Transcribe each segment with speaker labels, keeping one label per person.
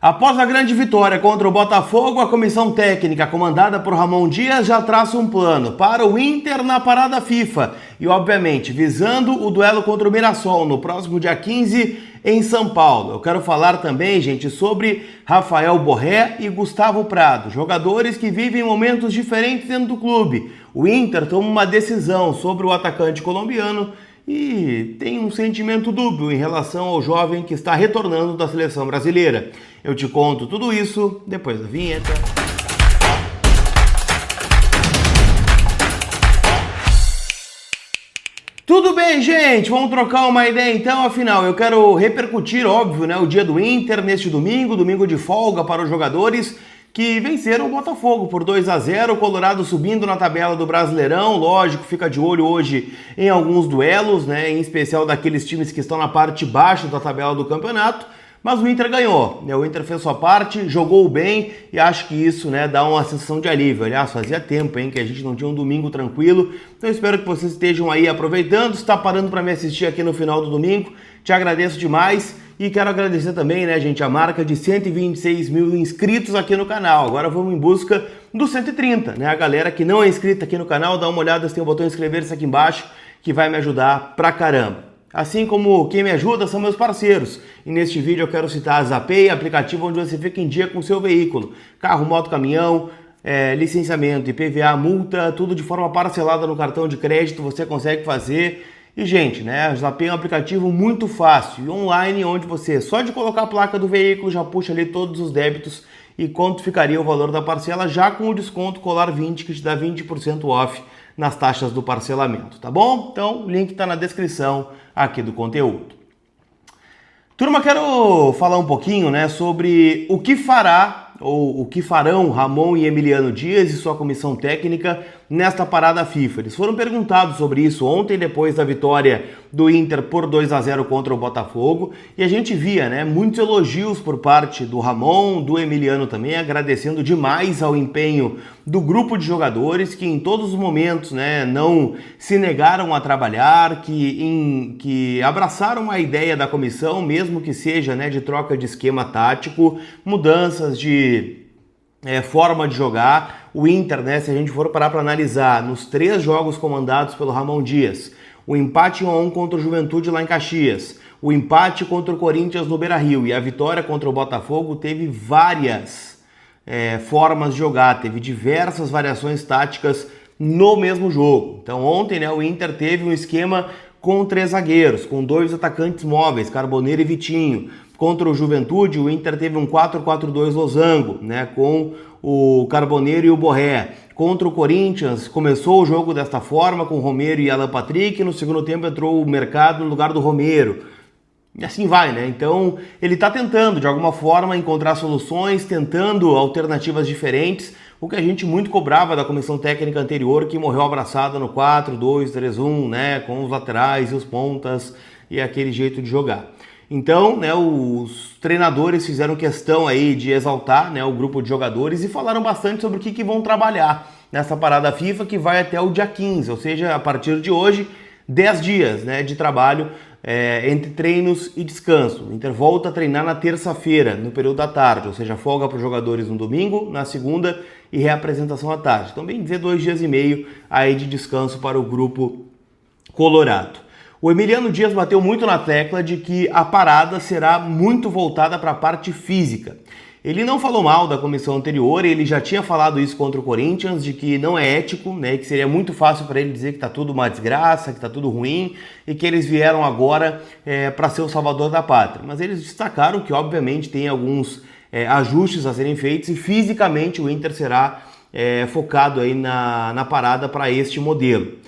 Speaker 1: Após a grande vitória contra o Botafogo, a comissão técnica comandada por Ramon Dias já traça um plano para o Inter na parada FIFA e, obviamente, visando o duelo contra o Mirassol no próximo dia 15 em São Paulo. Eu quero falar também, gente, sobre Rafael Borré e Gustavo Prado, jogadores que vivem momentos diferentes dentro do clube. O Inter toma uma decisão sobre o atacante colombiano e tem um sentimento dúbio em relação ao jovem que está retornando da seleção brasileira. Eu te conto tudo isso depois da vinheta. Tudo bem, gente? Vamos trocar uma ideia então, afinal, eu quero repercutir, óbvio, né, o dia do Inter neste domingo, domingo de folga para os jogadores que venceram o Botafogo por 2-0, o Colorado subindo na tabela do Brasileirão, lógico, fica de olho hoje em alguns duelos, né, em especial daqueles times que estão na parte baixa da tabela do campeonato, mas o Inter ganhou, né, o Inter fez sua parte, jogou bem e acho que isso, né, dá uma sensação de alívio. Aliás, fazia tempo, hein, que a gente não tinha um domingo tranquilo, então espero que vocês estejam aí aproveitando. Se está parando para me assistir aqui no final do domingo, te agradeço demais. E quero agradecer também, né, gente, a marca de 126 mil inscritos aqui no canal. Agora vamos em busca dos 130, né? A galera que não é inscrita aqui no canal, dá uma olhada se tem o botão inscrever-se aqui embaixo, que vai me ajudar pra caramba. Assim como quem me ajuda são meus parceiros. E neste vídeo eu quero citar a Zapay, aplicativo onde você fica em dia com o seu veículo. Carro, moto, caminhão, licenciamento, IPVA, multa, tudo de forma parcelada no cartão de crédito você consegue fazer. E, gente, né, a Zapay é um aplicativo muito fácil e online, onde você, só de colocar a placa do veículo, já puxa ali todos os débitos e quanto ficaria o valor da parcela, já com o desconto Colar 20, que te dá 20% off nas taxas do parcelamento, tá bom? Então, o link está na descrição aqui do conteúdo. Turma, quero falar um pouquinho, né, sobre o que fará ou o que farão Ramon e Emiliano Dias e sua comissão técnica nesta parada FIFA. Eles foram perguntados sobre isso ontem, depois da vitória do Inter por 2-0 contra o Botafogo, e a gente via, né, muitos elogios por parte do Ramon, do Emiliano também, agradecendo demais ao empenho do grupo de jogadores que em todos os momentos, né, não se negaram a trabalhar, que abraçaram a ideia da comissão, mesmo que seja, né, de troca de esquema tático, mudanças de forma de jogar. O Inter, né, se a gente for parar para analisar, nos 3 jogos comandados pelo Ramon Dias, o empate 1-1 contra o Juventude lá em Caxias, o empate contra o Corinthians no Beira-Rio e a vitória contra o Botafogo, teve várias formas de jogar, teve diversas variações táticas no mesmo jogo. Então ontem, né, o Inter teve um esquema com 3 zagueiros, com 2 atacantes móveis, Carboneiro e Vitinho. Contra o Juventude, o Inter teve um 4-4-2 losango, né, com o Carboneiro e o Borré. Contra o Corinthians, começou o jogo desta forma, com o Romero e Alan Patrick, e no segundo tempo entrou o Mercado no lugar do Romero. E assim vai, né? Então, ele está tentando, de alguma forma, encontrar soluções, tentando alternativas diferentes, o que a gente muito cobrava da comissão técnica anterior, que morreu abraçada no 4-2-3-1, né, com os laterais e os pontas e aquele jeito de jogar. Então, né, os treinadores fizeram questão aí de exaltar, né, o grupo de jogadores e falaram bastante sobre o que vão trabalhar nessa parada FIFA, que vai até o dia 15, ou seja, a partir de hoje, 10 dias, né, de trabalho entre treinos e descanso. O Inter volta a treinar na terça-feira, no período da tarde, ou seja, folga para os jogadores no domingo, na segunda e reapresentação à tarde. Então, bem dizer, 2 dias e meio aí de descanso para o grupo colorado. O Emiliano Dias bateu muito na tecla de que a parada será muito voltada para a parte física. Ele não falou mal da comissão anterior, ele já tinha falado isso contra o Corinthians, de que não é ético, né, que seria muito fácil para ele dizer que está tudo uma desgraça, que está tudo ruim e que eles vieram agora para ser o salvador da pátria. Mas eles destacaram que, obviamente, tem alguns ajustes a serem feitos e fisicamente o Inter será focado aí na parada para este modelo.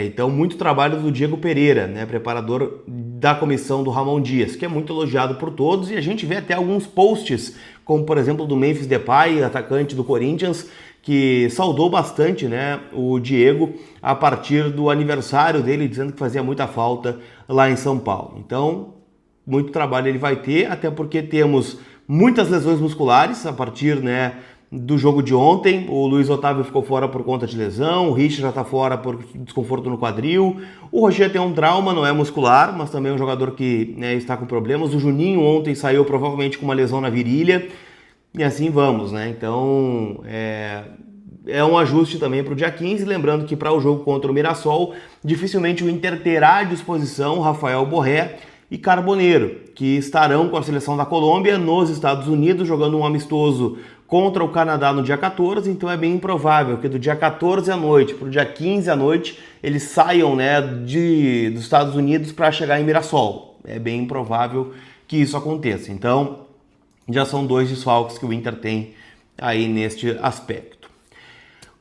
Speaker 1: Então, muito trabalho do Diego Pereira, né, preparador da comissão do Ramon Dias, que é muito elogiado por todos, e a gente vê até alguns posts, como por exemplo do Memphis Depay, atacante do Corinthians, que saudou bastante, né, o Diego a partir do aniversário dele, dizendo que fazia muita falta lá em São Paulo. Então, muito trabalho ele vai ter, até porque temos muitas lesões musculares a partir, né, do jogo de ontem. O Luiz Otávio ficou fora por conta de lesão, o Richard já está fora por desconforto no quadril, o Roger tem um trauma, não é muscular, mas também é um jogador que, né, está com problemas. O Juninho ontem saiu provavelmente com uma lesão na virilha, e assim vamos, né? Então é um ajuste também para o dia 15, lembrando que para o jogo contra o Mirassol, dificilmente o Inter terá à disposição Rafael Borré e Carboneiro, que estarão com a seleção da Colômbia nos Estados Unidos, jogando um amistoso contra o Canadá no dia 14, então é bem improvável que do dia 14 à noite para o dia 15 à noite eles saiam, né, dos Estados Unidos para chegar em Mirassol. É bem improvável que isso aconteça. Então já são 2 desfalques que o Inter tem aí neste aspecto.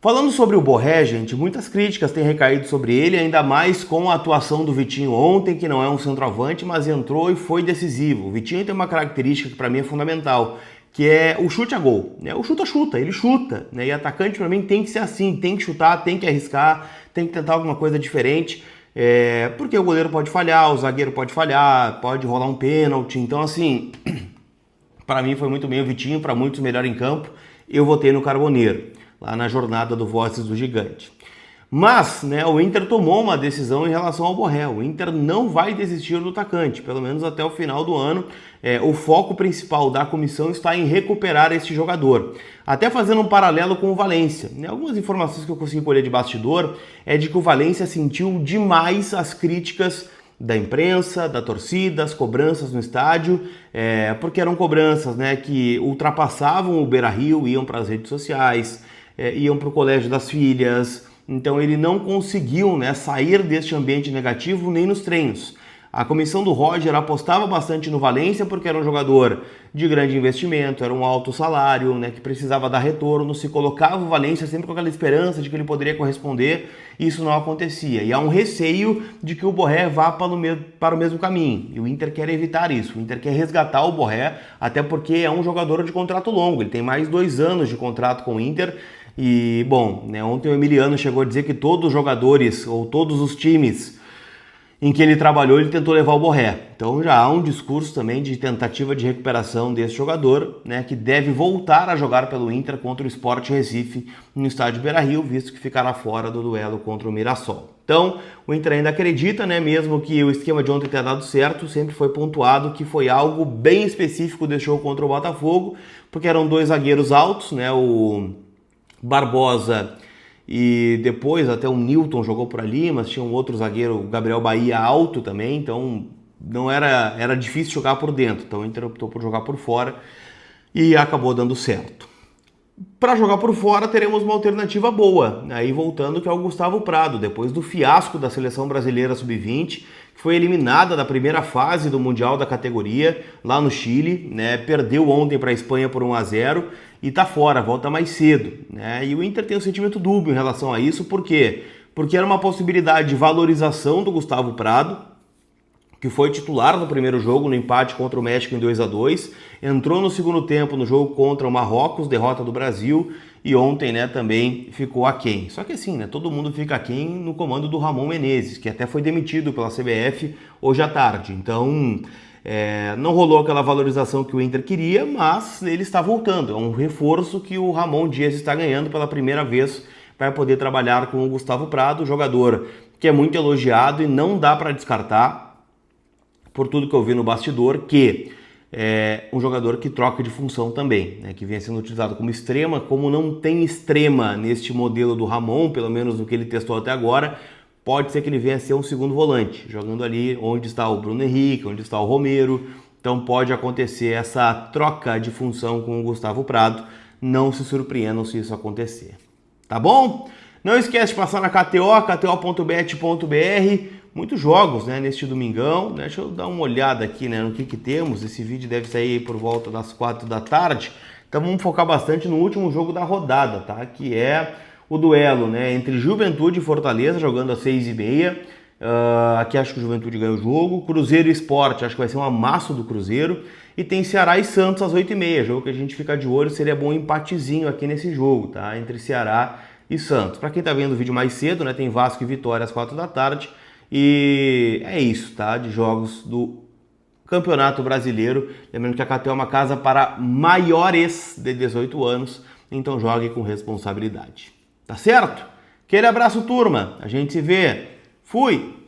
Speaker 1: Falando sobre o Borré, gente, muitas críticas têm recaído sobre ele, ainda mais com a atuação do Vitinho ontem, que não é um centroavante, mas entrou e foi decisivo. O Vitinho tem uma característica que para mim é fundamental, que é o chute a gol, né? O chuta-chuta, ele chuta, né? E atacante para mim tem que ser assim, tem que chutar, tem que arriscar, tem que tentar alguma coisa diferente, porque o goleiro pode falhar, o zagueiro pode falhar, pode rolar um pênalti. Então assim, para mim foi muito bem o Vitinho, para muitos melhor em campo. Eu votei no Carboneiro, lá na jornada do Vozes do Gigante. Mas, né, o Inter tomou uma decisão em relação ao Borré. O Inter não vai desistir do atacante, pelo menos até o final do ano. O foco principal da comissão está em recuperar este jogador. Até fazendo um paralelo com o Valência, né? Algumas informações que eu consegui colher de bastidor é de que o Valência sentiu demais as críticas da imprensa, da torcida, as cobranças no estádio, porque eram cobranças, né, que ultrapassavam o Beira-Rio, iam para as redes sociais, iam para o colégio das filhas. Então ele não conseguiu, né, sair deste ambiente negativo nem nos treinos. A comissão do Roger apostava bastante no Valência porque era um jogador de grande investimento, era um alto salário, né, que precisava dar retorno, se colocava o Valência sempre com aquela esperança de que ele poderia corresponder, e isso não acontecia. E há um receio de que o Borré vá para o mesmo caminho, e o Inter quer evitar isso. O Inter quer resgatar o Borré, até porque é um jogador de contrato longo, ele tem mais 2 anos de contrato com o Inter. E, bom, né, ontem o Emiliano chegou a dizer que todos os jogadores, ou todos os times em que ele trabalhou, ele tentou levar o Borré. Então já há um discurso também de tentativa de recuperação desse jogador, né, que deve voltar a jogar pelo Inter contra o Sport Recife no estádio Beira-Rio, visto que ficará fora do duelo contra o Mirassol. Então, o Inter ainda acredita, né, mesmo que o esquema de ontem tenha dado certo, sempre foi pontuado que foi algo bem específico desse jogo contra o Botafogo, porque eram 2 zagueiros altos, né, o Barbosa e depois até o Newton jogou por ali, mas tinha um outro zagueiro, o Gabriel Bahia, alto também, então não era difícil jogar por dentro, então o Inter optou por jogar por fora e acabou dando certo. Para jogar por fora teremos uma alternativa boa, aí voltando, que é o Gustavo Prado, depois do fiasco da seleção brasileira sub-20, que foi eliminada da primeira fase do Mundial da categoria lá no Chile, né? Perdeu ontem para a Espanha por 1-0 e tá fora, volta mais cedo, né? E o Inter tem um sentimento dúbio em relação a isso, por quê? Porque era uma possibilidade de valorização do Gustavo Prado, que foi titular no primeiro jogo, no empate contra o México em 2-2, entrou no segundo tempo no jogo contra o Marrocos, derrota do Brasil, e ontem, né, também ficou aquém. Só que assim, né, todo mundo fica aquém no comando do Ramon Menezes, que até foi demitido pela CBF hoje à tarde. Então, não rolou aquela valorização que o Inter queria, mas ele está voltando. É um reforço que o Ramon Dias está ganhando pela primeira vez para poder trabalhar com o Gustavo Prado, jogador que é muito elogiado e não dá para descartar, por tudo que eu vi no bastidor, que é um jogador que troca de função também, né, que vem sendo utilizado como extrema. Como não tem extrema neste modelo do Ramon, pelo menos no que ele testou até agora, pode ser que ele venha a ser um segundo volante, jogando ali onde está o Bruno Henrique, onde está o Romero. Então pode acontecer essa troca de função com o Gustavo Prado. Não se surpreendam se isso acontecer. Tá bom? Não esquece de passar na KTO, kto.bet.br. Muitos jogos, né, neste domingão. Deixa eu dar uma olhada aqui, né, no que temos. Esse vídeo deve sair por volta das 4 da tarde. Então vamos focar bastante no último jogo da rodada, tá? Que é o duelo, né, entre Juventude e Fortaleza, jogando às 6h30. Aqui acho que o Juventude ganha o jogo. Cruzeiro e Sport, acho que vai ser um amasso do Cruzeiro. E tem Ceará e Santos às 8h30, jogo que a gente fica de olho. Seria bom um empatezinho aqui nesse jogo, tá? Entre Ceará e Santos. Para quem tá vendo o vídeo mais cedo, né, tem Vasco e Vitória às 4 da tarde. E é isso, tá? De jogos do Campeonato Brasileiro. Lembrando que a KTO é uma casa para maiores de 18 anos. então jogue com responsabilidade. Tá certo? Aquele abraço, turma. A gente se vê. Fui!